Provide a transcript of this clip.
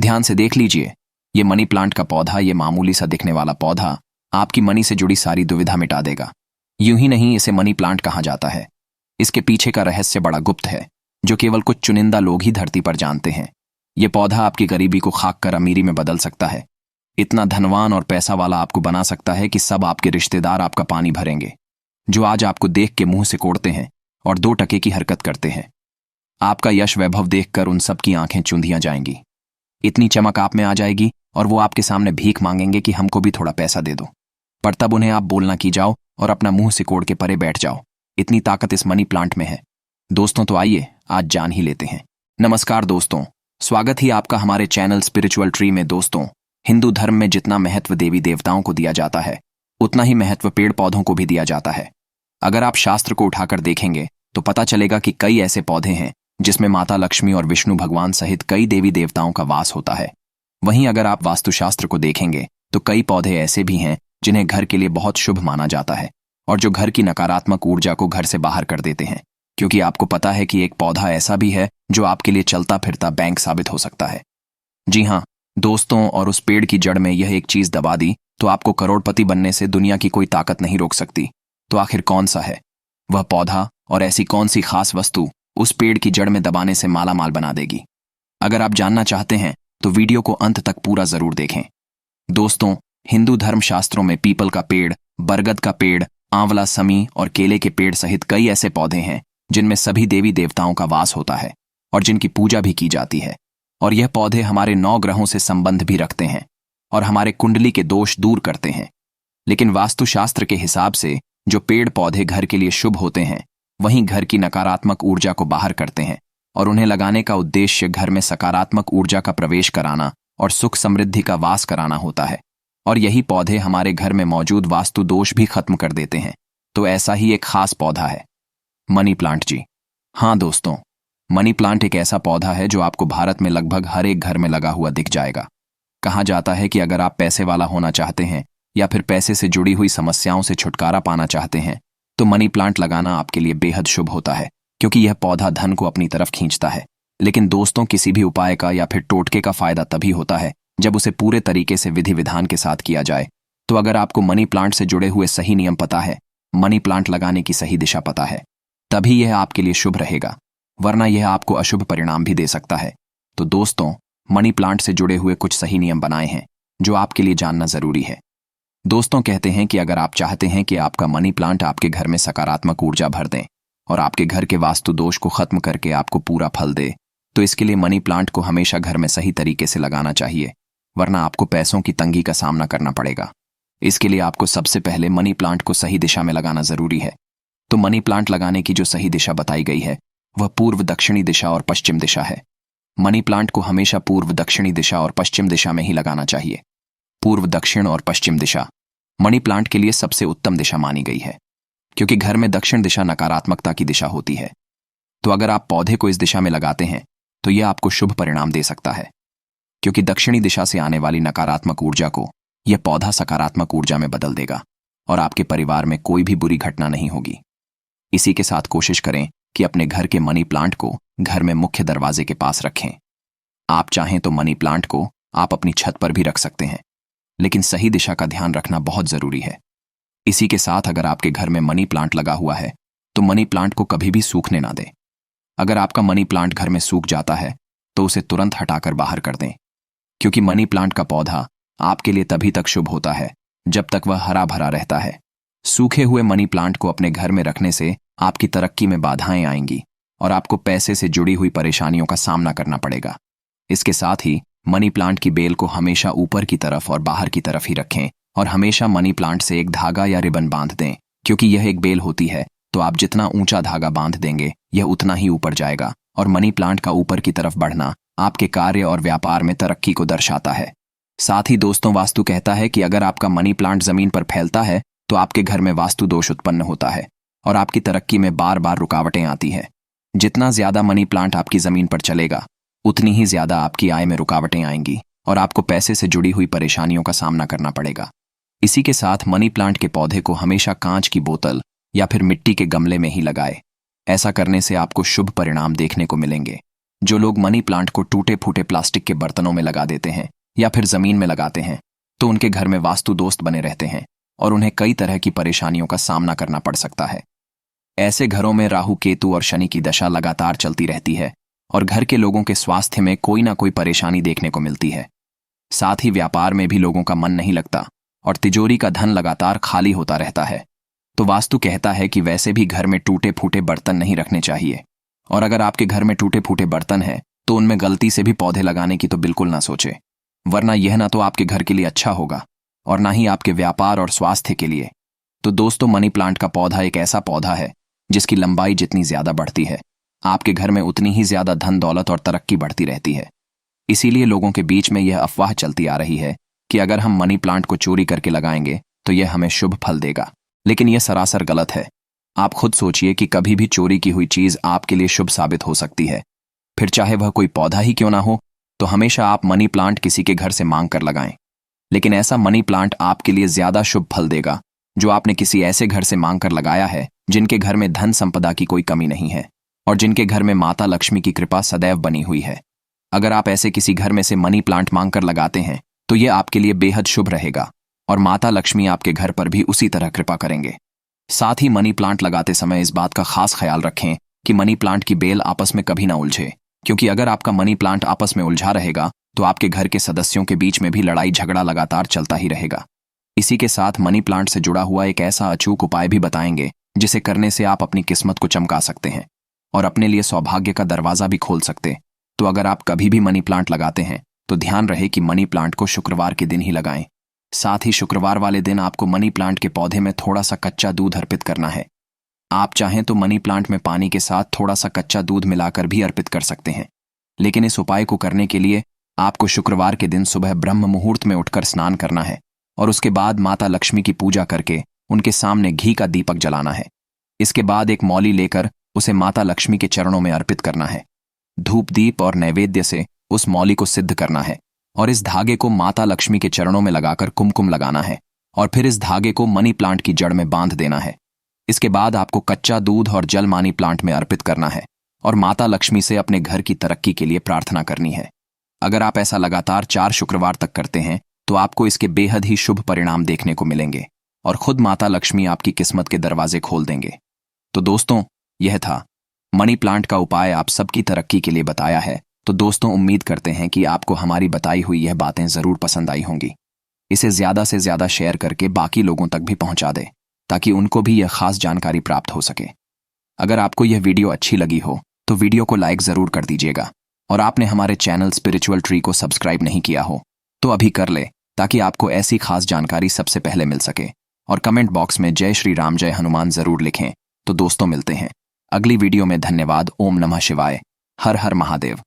ध्यान से देख लीजिए, ये मनी प्लांट का पौधा, ये मामूली सा दिखने वाला पौधा आपकी मनी से जुड़ी सारी दुविधा मिटा देगा। यूं ही नहीं, इसे मनी प्लांट कहा जाता है। इसके पीछे का रहस्य बड़ा गुप्त है, जो केवल कुछ चुनिंदा लोग ही धरती पर जानते हैं। ये पौधा आपकी गरीबी को खाक कर अमीरी में बदल सकता है। इतना धनवान और पैसा वाला आपको बना सकता है कि सब आपके रिश्तेदार आपका पानी भरेंगे, जो आज आपको देख के मुंह से कोड़ते हैं और 2 टके की हरकत करते हैं। आपका यश वैभव देखकर उन सब की आंखें चुंधियां जाएंगी। इतनी चमक आप में आ जाएगी और वो आपके सामने भीख मांगेंगे कि हमको भी थोड़ा पैसा दे दो। पर तब उन्हें आप बोलना की जाओ और अपना मुंह सिकोड़ के परे बैठ जाओ। इतनी ताकत इस मनी प्लांट में है। दोस्तों, तो आइए आज जान ही लेते हैं। नमस्कार दोस्तों, स्वागत ही आपका हमारे चैनल स्पिरिचुअल ट्री में। दोस्तों, हिंदू धर्म में जितना महत्व देवी देवताओं को दिया जाता है, उतना ही महत्व पेड़ पौधों को भी दिया जाता है। अगर आप शास्त्र को उठाकर देखेंगे तो पता चलेगा कि कई ऐसे पौधे हैं जिसमें माता लक्ष्मी और विष्णु भगवान सहित कई देवी देवताओं का वास होता है। वहीं अगर आप वास्तुशास्त्र को देखेंगे तो कई पौधे ऐसे भी हैं जिन्हें घर के लिए बहुत शुभ माना जाता है और जो घर की नकारात्मक ऊर्जा को घर से बाहर कर देते हैं। क्योंकि आपको पता है कि एक पौधा ऐसा भी है जो आपके लिए चलता फिरता बैंक साबित हो सकता है। जी हाँ दोस्तों, और उस पेड़ की जड़ में यह एक चीज दबा दी तो आपको करोड़पति बनने से दुनिया की कोई ताकत नहीं रोक सकती। तो आखिर कौन सा है वह पौधा और ऐसी कौन सी खास वस्तु उस पेड़ की जड़ में दबाने से माला माल बना देगी? अगर आप जानना चाहते हैं तो वीडियो को अंत तक पूरा जरूर देखें। दोस्तों, हिंदू धर्म शास्त्रों में पीपल का पेड़, बरगद का पेड़, आंवला, समी और केले के पेड़ सहित कई ऐसे पौधे हैं जिनमें सभी देवी देवताओं का वास होता है और जिनकी पूजा भी की जाती है। और यह पौधे हमारे 9 ग्रहों से संबंध भी रखते हैं और हमारे कुंडली के दोष दूर करते हैं। लेकिन वास्तुशास्त्र के हिसाब से जो पेड़ पौधे घर के लिए शुभ होते हैं, वहीं घर की नकारात्मक ऊर्जा को बाहर करते हैं और उन्हें लगाने का उद्देश्य घर में सकारात्मक ऊर्जा का प्रवेश कराना और सुख समृद्धि का वास कराना होता है। और यही पौधे हमारे घर में मौजूद वास्तु दोष भी खत्म कर देते हैं। तो ऐसा ही एक खास पौधा है मनी प्लांट जी। हाँ दोस्तों, मनी प्लांट एक ऐसा पौधा है जो आपको भारत में लगभग हर एक घर में लगा हुआ दिख जाएगा। कहा जाता है कि अगर आप पैसे वाला होना चाहते हैं या फिर पैसे से जुड़ी हुई समस्याओं से छुटकारा पाना चाहते हैं तो मनी प्लांट लगाना आपके लिए बेहद शुभ होता है, क्योंकि यह पौधा धन को अपनी तरफ खींचता है। लेकिन दोस्तों, किसी भी उपाय का या फिर टोटके का फायदा तभी होता है जब उसे पूरे तरीके से विधि विधान के साथ किया जाए। तो अगर आपको मनी प्लांट से जुड़े हुए सही नियम पता है, मनी प्लांट लगाने की सही दिशा पता है, तभी यह आपके लिए शुभ रहेगा, वरना यह आपको अशुभ परिणाम भी दे सकता है। तो दोस्तों, मनी प्लांट से जुड़े हुए कुछ सही नियम बनाए हैं जो आपके लिए जानना जरूरी है। दोस्तों, कहते हैं कि अगर आप चाहते हैं कि आपका मनी प्लांट आपके घर में सकारात्मक ऊर्जा भर दें और आपके घर के वास्तु दोष को खत्म करके आपको पूरा फल दे, तो इसके लिए मनी प्लांट को हमेशा घर में सही तरीके से लगाना चाहिए, वरना आपको पैसों की तंगी का सामना करना पड़ेगा। इसके लिए आपको सबसे पहले मनी प्लांट को सही दिशा में लगाना जरूरी है। तो मनी प्लांट लगाने की जो सही दिशा बताई गई है वह पूर्व, दक्षिणी दिशा और पश्चिम दिशा है। मनी प्लांट को हमेशा पूर्व, दक्षिणी दिशा और पश्चिम दिशा में ही लगाना चाहिए। पूर्व, दक्षिण और पश्चिम दिशा मनी प्लांट के लिए सबसे उत्तम दिशा मानी गई है, क्योंकि घर में दक्षिण दिशा नकारात्मकता की दिशा होती है। तो अगर आप पौधे को इस दिशा में लगाते हैं तो यह आपको शुभ परिणाम दे सकता है, क्योंकि दक्षिणी दिशा से आने वाली नकारात्मक ऊर्जा को यह पौधा सकारात्मक ऊर्जा में बदल देगा और आपके परिवार में कोई भी बुरी घटना नहीं होगी। इसी के साथ कोशिश करें कि अपने घर के मनी प्लांट को घर में मुख्य दरवाजे के पास रखें। आप चाहें तो मनी प्लांट को आप अपनी छत पर भी रख सकते हैं, लेकिन सही दिशा का ध्यान रखना बहुत जरूरी है। इसी के साथ अगर आपके घर में मनी प्लांट लगा हुआ है तो मनी प्लांट को कभी भी सूखने ना दें। अगर आपका मनी प्लांट घर में सूख जाता है तो उसे तुरंत हटाकर बाहर कर दें, क्योंकि मनी प्लांट का पौधा आपके लिए तभी तक शुभ होता है जब तक वह हरा भरा रहता है। सूखे हुए मनी प्लांट को अपने घर में रखने से आपकी तरक्की में बाधाएं आएंगी और आपको पैसे से जुड़ी हुई परेशानियों का सामना करना पड़ेगा। इसके साथ ही मनी प्लांट की बेल को हमेशा ऊपर की तरफ और बाहर की तरफ ही रखें और हमेशा मनी प्लांट से एक धागा या रिबन बांध दें, क्योंकि यह एक बेल होती है तो आप जितना ऊंचा धागा बांध देंगे यह उतना ही ऊपर जाएगा और मनी प्लांट का ऊपर की तरफ बढ़ना आपके कार्य और व्यापार में तरक्की को दर्शाता है। साथ ही दोस्तों, वास्तु कहता है कि अगर आपका मनी प्लांट जमीन पर फैलता है तो आपके घर में वास्तु दोष उत्पन्न होता है और आपकी तरक्की में बार बार रुकावटें आती है। जितना ज्यादा मनी प्लांट आपकी जमीन पर चलेगा उतनी ही ज्यादा आपकी आय में रुकावटें आएंगी और आपको पैसे से जुड़ी हुई परेशानियों का सामना करना पड़ेगा। इसी के साथ मनी प्लांट के पौधे को हमेशा कांच की बोतल या फिर मिट्टी के गमले में ही लगाए। ऐसा करने से आपको शुभ परिणाम देखने को मिलेंगे। जो लोग मनी प्लांट को टूटे फूटे प्लास्टिक के बर्तनों में लगा देते हैं या फिर जमीन में लगाते हैं तो उनके घर में वास्तु दोस्त बने रहते हैं और उन्हें कई तरह की परेशानियों का सामना करना पड़ सकता है। ऐसे घरों में राहु केतु और शनि की दशा लगातार चलती रहती है और घर के लोगों के स्वास्थ्य में कोई ना कोई परेशानी देखने को मिलती है। साथ ही व्यापार में भी लोगों का मन नहीं लगता और तिजोरी का धन लगातार खाली होता रहता है। तो वास्तु कहता है कि वैसे भी घर में टूटे फूटे बर्तन नहीं रखने चाहिए, और अगर आपके घर में टूटे फूटे बर्तन हैं तो उनमें गलती से भी पौधे लगाने की तो बिल्कुल ना सोचे, वरना यह ना तो आपके घर के लिए अच्छा होगा और ना ही आपके व्यापार और स्वास्थ्य के लिए। तो दोस्तों, मनी प्लांट का पौधा एक ऐसा पौधा है जिसकी लंबाई जितनी ज्यादा बढ़ती है, आपके घर में उतनी ही ज्यादा धन दौलत और तरक्की बढ़ती रहती है। इसीलिए लोगों के बीच में यह अफवाह चलती आ रही है कि अगर हम मनी प्लांट को चोरी करके लगाएंगे तो यह हमें शुभ फल देगा, लेकिन यह सरासर गलत है। आप खुद सोचिए कि कभी भी चोरी की हुई चीज आपके लिए शुभ साबित हो सकती है, फिर चाहे वह कोई पौधा ही क्यों ना हो। तो हमेशा आप मनी प्लांट किसी के घर से मांग कर लगाएं, लेकिन ऐसा मनी प्लांट आपके लिए ज्यादा शुभ फल देगा जो आपने किसी ऐसे घर से मांग कर लगाया है जिनके घर में धन संपदा की कोई कमी नहीं है और जिनके घर में माता लक्ष्मी की कृपा सदैव बनी हुई है। अगर आप ऐसे किसी घर में से मनी प्लांट मांग कर लगाते हैं तो यह आपके लिए बेहद शुभ रहेगा और माता लक्ष्मी आपके घर पर भी उसी तरह कृपा करेंगे। साथ ही मनी प्लांट लगाते समय इस बात का खास ख्याल रखें कि मनी प्लांट की बेल आपस में कभी ना उलझे, क्योंकि अगर आपका मनी प्लांट आपस में उलझा रहेगा तो आपके घर के सदस्यों के बीच में भी लड़ाई झगड़ा लगातार चलता ही रहेगा। इसी के साथ मनी प्लांट से जुड़ा हुआ एक ऐसा अचूक उपाय भी बताएंगे जिसे करने से आप अपनी किस्मत को चमका सकते हैं और अपने लिए सौभाग्य का दरवाजा भी खोल सकते। तो अगर आप कभी भी मनी प्लांट लगाते हैं तो ध्यान रहे कि मनी प्लांट को शुक्रवार के दिन ही लगाएं। साथ ही शुक्रवार वाले दिन आपको मनी प्लांट के पौधे में थोड़ा सा कच्चा दूध अर्पित करना है। आप चाहें तो मनी प्लांट में पानी के साथ थोड़ा सा कच्चा दूध मिलाकर भी अर्पित कर सकते हैं, लेकिन इस उपाय को करने के लिए आपको शुक्रवार के दिन सुबह ब्रह्म मुहूर्त में उठकर स्नान करना है और उसके बाद माता लक्ष्मी की पूजा करके उनके सामने घी का दीपक जलाना है। इसके बाद एक मौली लेकर उसे माता लक्ष्मी के चरणों में अर्पित करना है। धूप दीप और नैवेद्य से उस मौली को सिद्ध करना है और इस धागे को माता लक्ष्मी के चरणों में लगाकर कुमकुम लगाना है और फिर इस धागे को मनी प्लांट की जड़ में बांध देना है। इसके बाद आपको कच्चा दूध और जल मनी प्लांट में अर्पित करना है और माता लक्ष्मी से अपने घर की तरक्की के लिए प्रार्थना करनी है। अगर आप ऐसा लगातार 4 शुक्रवार तक करते हैं तो आपको इसके बेहद ही शुभ परिणाम देखने को मिलेंगे और खुद माता लक्ष्मी आपकी किस्मत के दरवाजे खोल देंगे। तो दोस्तों, यह था मनी प्लांट का उपाय आप सबकी तरक्की के लिए बताया है। तो दोस्तों, उम्मीद करते हैं कि आपको हमारी बताई हुई यह बातें जरूर पसंद आई होंगी। इसे ज्यादा से ज्यादा शेयर करके बाकी लोगों तक भी पहुंचा दे ताकि उनको भी यह खास जानकारी प्राप्त हो सके। अगर आपको यह वीडियो अच्छी लगी हो तो वीडियो को लाइक जरूर कर दीजिएगा और आपने हमारे चैनल स्पिरिचुअल ट्री को सब्सक्राइब नहीं किया हो तो अभी कर ले ताकि आपको ऐसी खास जानकारी सबसे पहले मिल सके। और कमेंट बॉक्स में जय श्री राम जय हनुमान जरूर लिखें। तो दोस्तों, मिलते हैं अगली वीडियो में। धन्यवाद। ओम नमः शिवाय। हर हर महादेव।